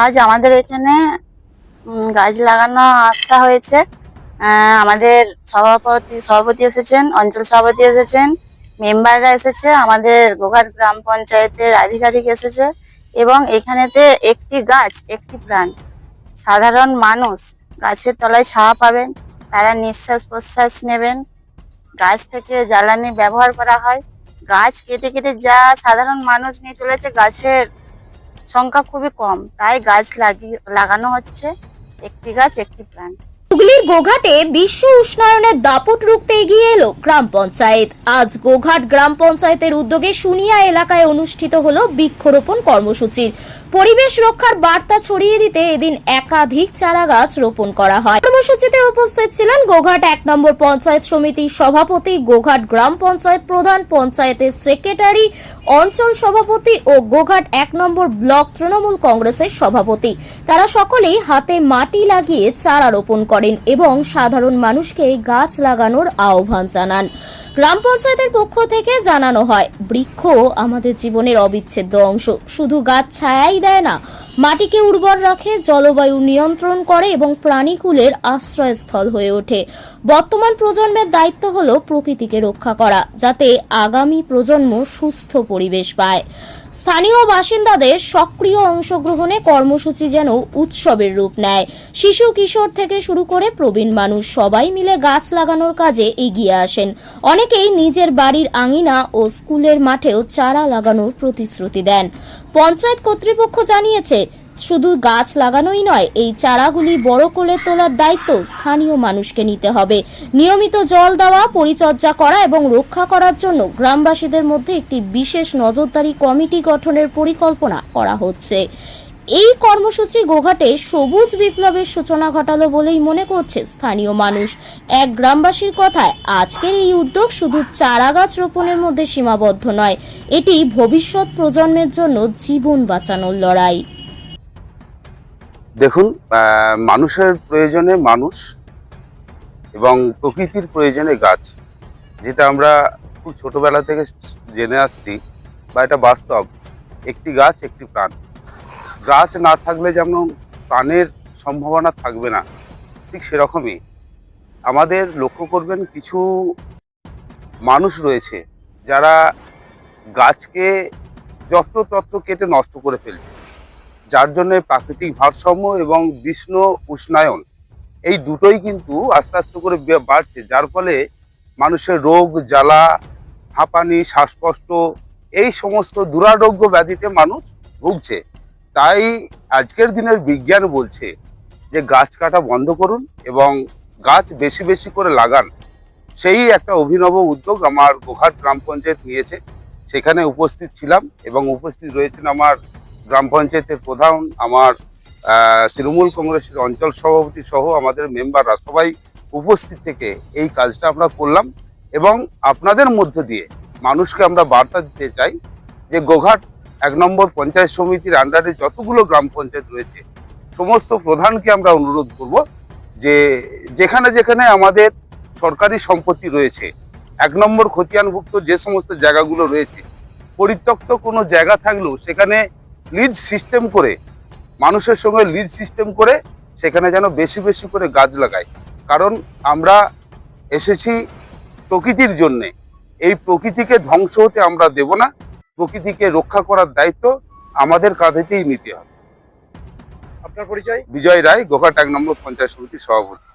আজ আমাদের এখানে গাছ লাগানো আশা হয়েছে। আমাদের সভাপতি এসেছেন, অঞ্চল সভাপতি এসেছেন, মেম্বাররা এসেছে, আমাদের গোঘাট গ্রাম পঞ্চায়েতের আধিকারিক এসেছে। এবং এখানেতে একটি গাছ একটি প্রাণ। সাধারণ মানুষ গাছের তলায় ছায়া পাবেন, তারা নিঃশ্বাস প্রশ্বাস নেবেন। গাছ থেকে জ্বালানি ব্যবহার করা হয়। গাছ কেটে কেটে যা সাধারণ মানুষ নিয়ে চলেছে, গাছের সংখ্যা খুবই কম, তাই গাছ লাগানো হচ্ছে। একটি গাছ একটি প্রাণ। হুগলির গোঘাটে বিশ্ব উষ্ণায়নের দাপট রুখতে এগিয়ে এলো গ্রাম পঞ্চায়েত। আজ গোঘাট গ্রাম পঞ্চায়েতের উদ্যোগে সুনিয়া এলাকায় অনুষ্ঠিত হলো বৃক্ষরোপণ কর্মসূচি। পরিবেশ রক্ষার বার্তা ছড়িয়ে দিতে এদিন একাধিক চারা গাছ রোপণ করা হয়। কর্মসূচিতে উপস্থিত ছিলেন গোঘাট ১ নম্বর পঞ্চায়েত সমিতির সভাপতি, গোঘাট গ্রাম পঞ্চায়েত প্রধান, পঞ্চায়েতের সেক্রেটারি, অঞ্চল সভাপতি ও গোঘাট ১ নম্বর ব্লক তৃণমূল কংগ্রেসের সভাপতি। তারা সকলেই হাতে মাটি লাগিয়ে চারা রোপণ করেন এবং সাধারণ মানুষকে গাছ লাগানোর আহ্বান জানান। গ্রাম পঞ্চায়েতের পক্ষ থেকে জানানো হয়, বৃক্ষ আমাদের জীবনের অবিচ্ছেদ্য অংশ। শুধু গাছ ছায়াই দেয় না, মাটিকে উর্বর রাখে, জলবায়ু নিয়ন্ত্রণ করে এবং প্রাণীকুলের আশ্রয়স্থল হয়ে ওঠে। বর্তমান প্রজন্মের দায়িত্ব হলো প্রকৃতিকে রক্ষা করা, যাতে আগামী প্রজন্ম সুস্থ পরিবেশ পায়। স্থানীয় বাসিন্দাদের সক্রিয় অংশগ্রহণে কর্মসূচি যেন উৎসবের রূপ নেয়। শিশু কিশোর থেকে শুরু করে প্রবীণ মানুষ সবাই মিলে গাছ লাগানোর কাজে এগিয়ে আসেন। অনেকেই নিজের বাড়ির আঙিনা ও স্কুলের মাঠেও চারা লাগানোর প্রতিশ্রুতি দেন। পঞ্চায়েত কর্তৃপক্ষ জানিয়েছে, শুধু গাছ লাগানোই নয়, এই চারাগুলি বড় করে তোলার দায়িত্ব স্থানীয় মানুষকে নিতে হবে। নিয়মিত জল দেওয়া, পরিচর্যা করা এবং রক্ষা করার জন্য গ্রামবাসীদের মধ্যে একটি বিশেষ নজরদারি কমিটি গঠনের পরিকল্পনা করা হচ্ছে। এই কর্মসূচি গোঘাটে সবুজ বিপ্লবের সূচনা ঘটালো বলেই মনে করছে স্থানীয় মানুষ। এক গ্রামবাসীর কথায়, আজকের এই উদ্যোগ শুধু চারা গাছ রোপণের মধ্যে সীমাবদ্ধ নয়, এটি ভবিষ্যৎ প্রজন্মের জন্য জীবন বাঁচানোর লড়াই। দেখুন, মানুষের প্রয়োজনে মানুষ এবং প্রকৃতির প্রয়োজনে গাছ, যেটা আমরা খুব ছোটবেলা থেকে জেনে আসছি, বা এটা বাস্তব। একটি গাছ একটি প্রাণ। গাছ না থাকলে যেমন প্রাণের সম্ভাবনা থাকবে না, ঠিক সেরকমই আমাদের লক্ষ্য করবেন কিছু মানুষ রয়েছে যারা গাছকে যত্রতত্র কেটে নষ্ট করে ফেলছে, যার জন্য প্রাকৃতিক ভারসাম্য এবং বিশ্ব উষ্ণায়ন এই দুটোই কিন্তু আস্তে আস্তে করে বাড়ছে, যার ফলে মানুষের রোগ জ্বালা, হাঁপানি, শ্বাসকষ্ট এই সমস্ত দুরারোগ্য ব্যাধিতে মানুষ ভুগছে। তাই আজকের দিনের বিজ্ঞান বলছে যে গাছ কাটা বন্ধ করুন এবং গাছ বেশি বেশি করে লাগান। সেই একটা অভিনব উদ্যোগ আমার গোঘাট গ্রাম পঞ্চায়েত নিয়েছে। সেখানে উপস্থিত ছিলাম এবং উপস্থিত রয়েছেন আমার গ্রাম পঞ্চায়েতের প্রধান, আমার তৃণমূল কংগ্রেসের অঞ্চল সভাপতি সহ আমাদের মেম্বাররা সবাই উপস্থিত থেকে এই কাজটা আমরা করলাম। এবং আপনাদের মধ্য দিয়ে মানুষকে আমরা বার্তা দিতে চাই যে গোঘাট ১ নম্বর পঞ্চায়েত সমিতির আন্ডারে যতগুলো গ্রাম পঞ্চায়েত রয়েছে, সমস্ত প্রধানকে আমরা অনুরোধ করব যে যেখানে যেখানে আমাদের সরকারি সম্পত্তি রয়েছে, ১ নম্বর খতিয়ানভুক্ত যে সমস্ত জায়গাগুলো রয়েছে, পরিত্যক্ত কোনো জায়গা থাকলেও সেখানে লিজ সিস্টেম করে, মানুষের সঙ্গে লিজ সিস্টেম করে সেখানে যেন বেশি বেশি করে গাছ লাগায়। কারণ আমরা এসেছি প্রকৃতির জন্যে। এই প্রকৃতিকে ধ্বংস হতে আমরা দেব না। প্রকৃতিকে রক্ষা করার দায়িত্ব আমাদের কাঁধেতেই নিতে হবে। আপনার পরিচয়? বিজয় রায়, গোঘাট ১ নম্বর পঞ্চায়েত সমিতির সভাপতি।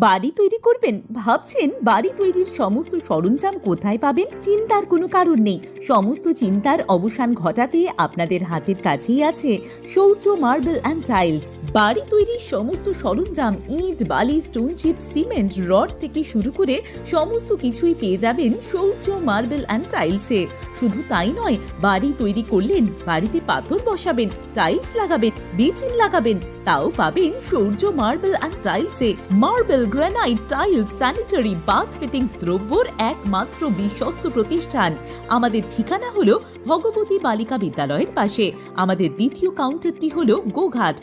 বাড়ি তৈরি করবেন? ভাবছেন বাড়ি তৈরির সমস্ত সরঞ্জাম কোথায় পাবেন? চিন্তার কোনো কারণ নেই। সমস্ত চিন্তার অবসান ঘটাতে আপনাদের হাতের কাছেই আছে শৌর্য মার্বেল অ্যান্ড টাইলস। বাড়ি তৈরির সমস্ত সরঞ্জাম, ইট, বালি, স্টোন চিপ, সিমেন্ট, রড থেকে শুরু করে সমস্ত কিছুই পেয়ে যাবেন শৌর্য মার্বেল অ্যান্ড টাইলসে। শুধু তাই নয়, বাড়ি তৈরি করলেন, বাড়িতে পাথর বসাবেন, টাইলস লাগাবেন, বেসিন লাগাবেন, তাও পাবেন শৌর্য মার্বেল অ্যান্ড টাইলসে। Marble, granite, tiles, sanitary, bath fittings দ্রব্যর একমাত্র বিশ্বস্ত প্রতিষ্ঠান। আমাদের ঠিকানা হলো ভগবতী বালিকা বিদ্যালয়ের পাশে। আমাদের দ্বিতীয় কাউন্টারটি হলো গোঘাট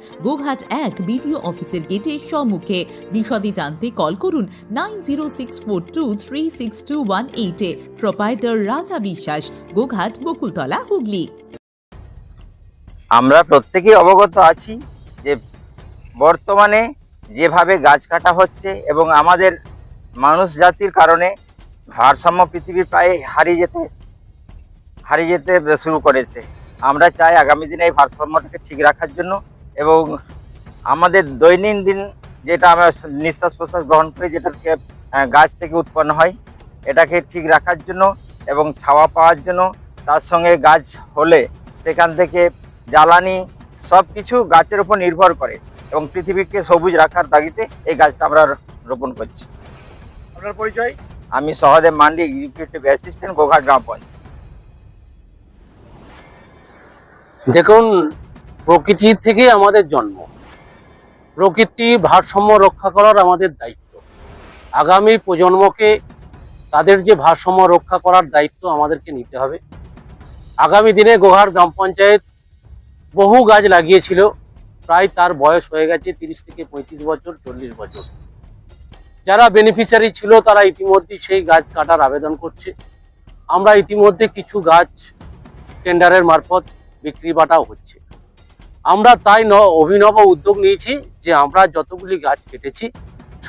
১ বিডিও অফিসের গেটের সম্মুখে। বিশদে জানতে কল করুন 9064236218 প্রোপাইটার রাজা বিশ্বাস, গোঘাট, বকুলতলা, হুগলি। আমরা প্রত্যেকেই অবগত আছি যে বর্তমানে যেভাবে গাছ কাটা হচ্ছে এবং আমাদের মানুষ জাতির কারণে ভারসাম্য পৃথিবী প্রায় হারিয়ে যেতে শুরু করেছে। আমরা চাই আগামী দিনে এই ভারসাম্যটাকে ঠিক রাখার জন্য এবং আমাদের দৈনন্দিন যেটা আমরা নিঃশ্বাস প্রশ্বাস গ্রহণ করি, যেটা থেকে গাছ থেকে উৎপন্ন হয়, এটাকে ঠিক রাখার জন্য এবং ছাওয়া পাওয়ার জন্য, তার সঙ্গে গাছ হলে সেখান থেকে জ্বালানি সব কিছু গাছের উপর নির্ভর করে এবং পৃথিবীকে সবুজ রাখার তাগিদে এই গাছটা আমরা রোপণ করছি। আপনার পরিচয়? আমি সহদেব মান্ডি, এক্সিকিউটিভ অ্যাসিস্ট্যান্ট, গোঘাট গ্রাম পঞ্চায়েত। দেখুন, প্রকৃতি থেকে আমাদের জন্ম, প্রকৃতি ভারসাম্য রক্ষা করার আমাদের দায়িত্ব। আগামী প্রজন্মকে তাদের যে ভারসাম্য রক্ষা করার দায়িত্ব আমাদেরকে নিতে হবে। আগামী দিনে গোঘাট গ্রাম পঞ্চায়েত বহু গাছ লাগিয়েছিল, প্রায় তার বয়স হয়ে গেছে 30 থেকে 35 বছর, 40 বছর। যারা বেনিফিশিয়ারি ছিল তারা ইতিমধ্যেই সেই গাছ কাটার আবেদন করছে। আমরা ইতিমধ্যে কিছু গাছ টেন্ডারের মারফত বিক্রি বাটাও হচ্ছে। আমরা তাই অভিনব উদ্যোগ নিয়েছি যে আমরা যতগুলি গাছ কেটেছি,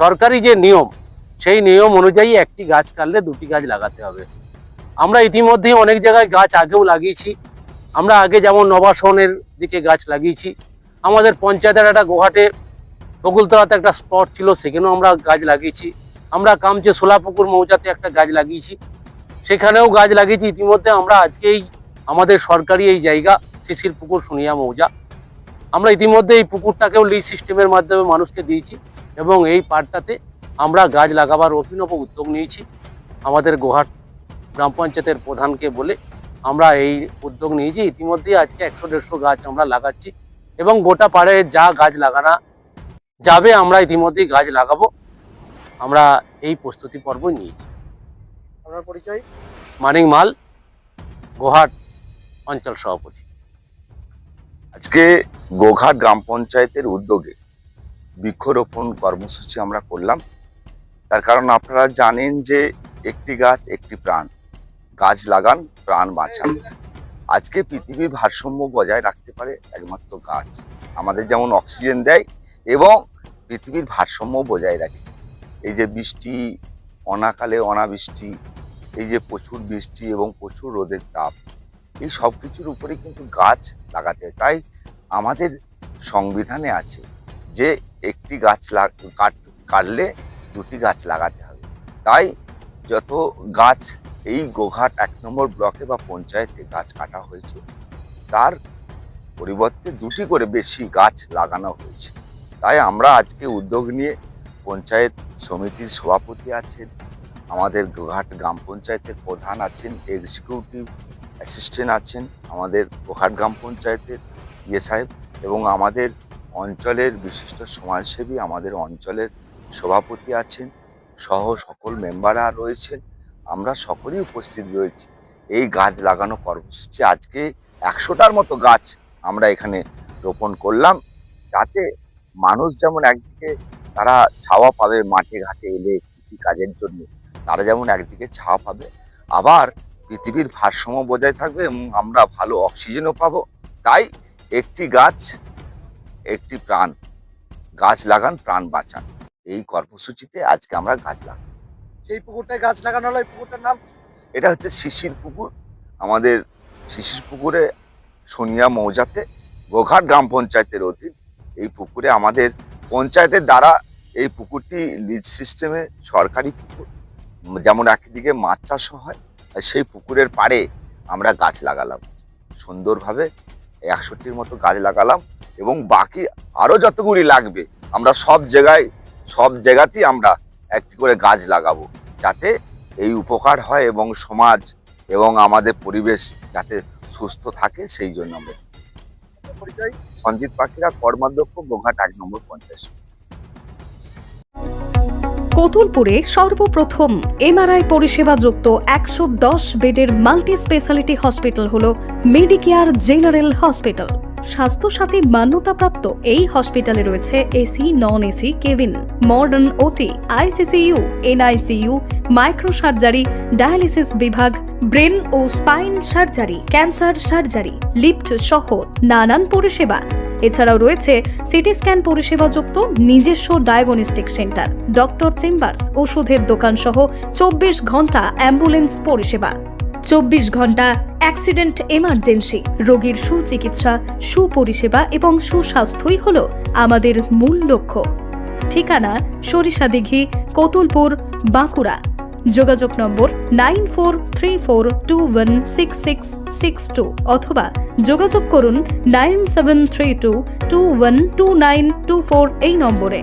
সরকারি যে নিয়ম, সেই নিয়ম অনুযায়ী একটি গাছ কাটলে 2টি গাছ লাগাতে হবে। আমরা ইতিমধ্যেই অনেক জায়গায় গাছ আগেও লাগিয়েছি। আমরা আগে যেমন নবাসনের দিকে গাছ লাগিয়েছি, আমাদের পঞ্চায়েতের একটা গোঘাটে বকুলতলাতে একটা স্পট ছিল, সেখানেও আমরা গাছ লাগিয়েছি। আমরা কামচে সোলাপুকুর মৌজাতে একটা গাছ লাগিয়েছি, সেখানেও গাছ লাগিয়েছি। ইতিমধ্যে আমরা আজকেই আমাদের সরকারি এই জায়গা শিশির পুকুর সোনিয়া মৌজা, আমরা ইতিমধ্যে এই পুকুরটাকেও লিজ সিস্টেমের মাধ্যমে মানুষকে দিয়েছি এবং এই পাড়টাতে আমরা গাছ লাগাবার অভিনব উদ্যোগ নিয়েছি। আমাদের গোঘাট গ্রাম পঞ্চায়েতের প্রধানকে বলে আমরা এই উদ্যোগ নিয়েছি। ইতিমধ্যে আজকে 100-150 গাছ আমরা লাগাচ্ছি এবং গোটা পাড়ে যা গাছ লাগানো যাবে আমরা ইতিমধ্যেই গাছ লাগাবো। আমরা এই প্রস্তুতি পর্ব নিয়েছি। আপনার পরিচয়? মানিক মাল, গোঘাট অঞ্চল সভাপতি। আজকে গোঘাট গ্রাম পঞ্চায়েতের উদ্যোগে বৃক্ষরোপণ কর্মসূচি আমরা করলাম। তার কারণ আপনারা জানেন যে একটি গাছ একটি প্রাণ, গাছ লাগান প্রাণ বাঁচান। আজকে পৃথিবীর ভারসাম্য বজায় রাখতে পারে একমাত্র গাছ। আমাদের যেমন অক্সিজেন দেয় এবং পৃথিবীর ভারসাম্য বজায় রাখে। এই যে বৃষ্টি, অনাকালে অনাবৃষ্টি, এই যে প্রচুর বৃষ্টি এবং প্রচুর রোদের তাপ, এই সব কিছুর উপরে কিন্তু গাছ লাগাতে হয়। তাই আমাদের সংবিধানে আছে যে একটি গাছ কাটলে 2টি গাছ লাগাতে হবে। তাই যত গাছ এই গোঘাট 1 নম্বর ব্লকে বা পঞ্চায়েতে গাছ কাটা হয়েছে, তার পরিবর্তে 2টি করে বেশি গাছ লাগানো হয়েছে। তাই আমরা আজকে উদ্যোগ নিয়ে, পঞ্চায়েত সমিতির সভাপতি আছেন, আমাদের গোঘাট গ্রাম পঞ্চায়েতের প্রধান আছেন, এক্সিকিউটিভ অ্যাসিস্ট্যান্ট আছেন, আমাদের গোঘাট গ্রাম পঞ্চায়েতের সাহেব এবং আমাদের অঞ্চলের বিশিষ্ট সমাজসেবী, আমাদের অঞ্চলের সভাপতি আছেন, সহ সকল মেম্বাররা রয়েছেন। আমরা সকলেই উপস্থিত রয়েছি এই গাছ লাগানো কর্মসূচি। আজকে 100টার মতো গাছ আমরা এখানে রোপণ করলাম, যাতে মানুষ যেমন একদিকে তারা ছাওয়া পাবে, মাঠে ঘাটে এলে কৃষি কাজের জন্য তারা যেমন একদিকে ছাওয়া পাবে, আবার পৃথিবীর ভারসাম্য বজায় থাকবে এবং আমরা ভালো অক্সিজেনও পাবো। তাই একটি গাছ একটি প্রাণ, গাছ লাগান প্রাণ বাঁচান, এই কর্মসূচিতে আজকে আমরা গাছ লাগাই। সেই পুকুরটায় গাছ লাগানো হলো, এই পুকুরটার নাম? এটা হচ্ছে শিশির পুকুর। আমাদের শিশির পুকুরে সোনিয়া মৌজাতে গোঘাট গ্রাম পঞ্চায়েতের অধীন এই পুকুরে আমাদের পঞ্চায়েতের দ্বারা এই পুকুরটি লিজ সিস্টেমে সরকারি পুকুর। যেমন একদিকে মাছ চাষ হয়, সেই পুকুরের পাড়ে আমরা গাছ লাগালাম সুন্দরভাবে। 100টির মতো গাছ লাগালাম এবং বাকি আরও যতগুলি লাগবে আমরা সব জায়গাতেই আমরা একটি করে গাছ লাগাবো, যাতে এই উপকার হয় এবং সমাজ এবং আমাদের পরিবেশ যাতে সুস্থ থাকে, সেই জন্য আমরা। পরিচয়? সঞ্জিত পাখিরা, কর্মাধ্যক্ষ, গোঘাট 1 নম্বর পঞ্চায়েত। কতুলপুরে সর্বপ্রথম এমআরআই পরিষেবা যুক্ত 110 বেডের মাল্টি স্পেশালিটি হসপিটাল হল মেডিকেয়ার জেনারেল হসপিটাল। স্বাস্থ্যসাথী মান্যতাপ্রাপ্ত এই হসপিটালে রয়েছে AC, non AC cabin, modern OT, ICCU, NICU, micro surgery, dialysis বিভাগ, ব্রেন ও spine surgery, cancer surgery, lift সহ নানান পরিষেবা। এছাড়াও রয়েছে সিটি স্ক্যান পরিষেবাযুক্ত নিজস্ব ডায়াগনস্টিক সেন্টার, ডক্টর চেম্বার্স, ওষুধের দোকান সহ 24 ঘন্টা অ্যাম্বুলেন্স পরিষেবা, 24 ঘন্টা অ্যাক্সিডেন্ট এমার্জেন্সি। রোগীর সুচিকিৎসা, সুপরিষেবা এবং সুস্বাস্থ্যই হলো আমাদের মূল লক্ষ্য। ঠিকানা সরিষাদিঘি, কতুলপুর, বাঁকুড়া। যোগাযোগ নম্বর 9434216662 অথবা যোগাযোগ করুন 9732212924 এই নম্বরে।